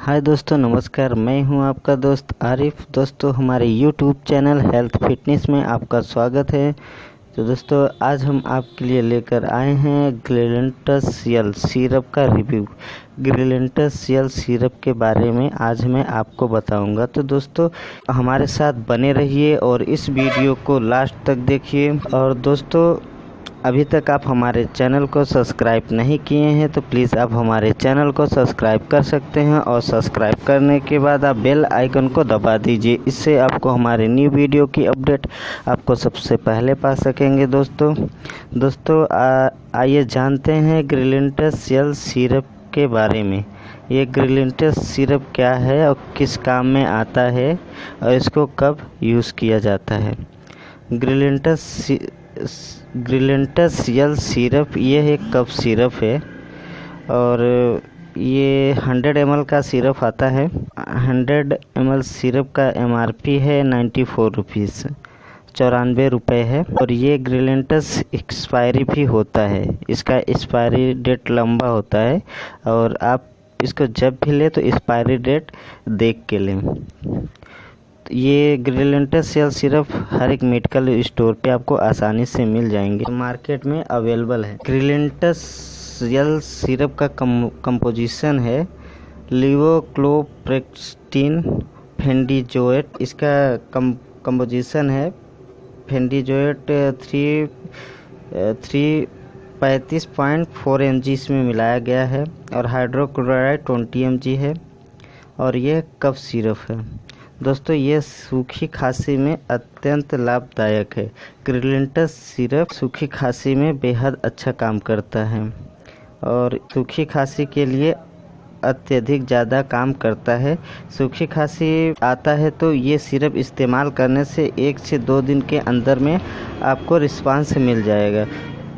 हाय दोस्तों, नमस्कार। मैं हूं आपका दोस्त आरिफ। दोस्तों, हमारे यूट्यूब चैनल हेल्थ फिटनेस में आपका स्वागत है। तो दोस्तों, आज हम आपके लिए लेकर आए हैं ग्रिलेंटस-यल सिरप का रिव्यू। ग्रिलेंटस-यल सिरप के बारे में आज मैं आपको बताऊंगा। तो दोस्तों, हमारे साथ बने रहिए और इस वीडियो को लास्ट तक देखिए। और दोस्तों, अभी तक आप हमारे चैनल को सब्सक्राइब नहीं किए हैं तो प्लीज़ आप हमारे चैनल को सब्सक्राइब कर सकते हैं, और सब्सक्राइब करने के बाद आप बेल आइकन को दबा दीजिए। इससे आपको हमारे न्यू वीडियो की अपडेट आपको सबसे पहले पा सकेंगे। दोस्तों आइए जानते हैं ग्रिलेंटस-यल सिरप के बारे में। ये ग्रिलेंटस सिरप क्या है और किस काम में आता है और इसको कब यूज़ किया जाता है। ग्रिलेंटस-यल सिरप ये एक कफ सिरप है और ये 100 ml का सिरप आता है। 100 ml सिरप का MRP है 94 रुपीज़, 94 रुपये है। और ये ग्रिलेंटस एक्सपायरी भी होता है, इसका एक्सपायरी डेट लंबा होता है और आप इसको जब भी लें तो एक्सपायरी डेट देख के लें। ये ग्रिलेंटस-यल सिरप हर एक मेडिकल स्टोर पे आपको आसानी से मिल जाएंगे, मार्केट में अवेलेबल है। ग्रिलेंटस-यल सिरप का कंपोजिशन है लिवोक्लोप्रेक्टिन फेंडिजोएट। इसका कंपोजिशन है फेंडिजोएट 35.4 mg इसमें मिलाया गया है, और हाइड्रोक्लोराइड 20 mg है, और ये कफ सिरप है। दोस्तों, ये सूखी खांसी में अत्यंत लाभदायक है। ग्रिलेंटस सिरप सूखी खांसी में बेहद अच्छा काम करता है और सूखी खांसी के लिए अत्यधिक ज़्यादा काम करता है। सूखी खांसी आता है तो ये सिरप इस्तेमाल करने से 1 से 2 दिन के अंदर में आपको रिस्पांस मिल जाएगा।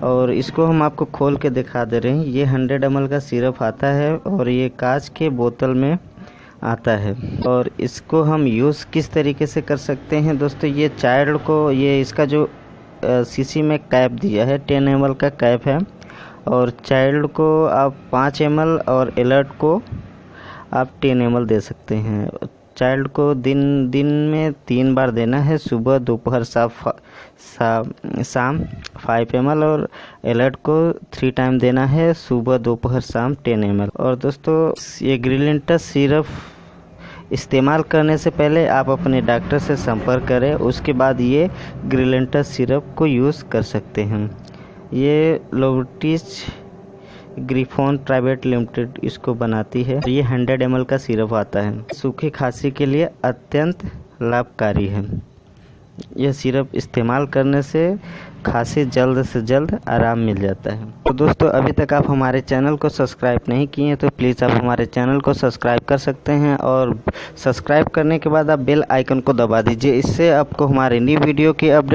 और इसको हम आपको खोल के दिखा दे रहे हैं। ये 100 ml का सिरप आता है और ये कांच के बोतल में आता है। और इसको हम यूज़ किस तरीके से कर सकते हैं दोस्तों, ये चाइल्ड को, ये इसका जो शीशी में कैप दिया है 10 ml का कैप है, और चाइल्ड को आप 5 ml और एडल्ट को आप 10 ml दे सकते हैं। चाइल्ड को दिन में 3 बार देना है, सुबह, दोपहर, शाम 5 ml, और एडल्ट को 3 टाइम देना है, सुबह, दोपहर, शाम 10 ml। और दोस्तों, ये ग्रिलेंटस सिरप इस्तेमाल करने से पहले आप अपने डॉक्टर से संपर्क करें, उसके बाद ये ग्रिलेंटस सिरप को यूज़ कर सकते हैं। ये लोवर्टिस ग्रिफोन प्राइवेट लिमिटेड इसको बनाती है। ये 100 ml का सिरप आता है। सूखी खांसी के लिए अत्यंत लाभकारी है। यह सिरप इस्तेमाल करने से खांसी जल्द से जल्द आराम मिल जाता है। तो दोस्तों, अभी तक आप हमारे चैनल को सब्सक्राइब नहीं किए हैं तो प्लीज़ आप हमारे चैनल को सब्सक्राइब कर सकते हैं, और सब्सक्राइब करने के बाद आप बेल आइकन को दबा दीजिए। इससे आपको हमारे न्यू वीडियो की अपडेट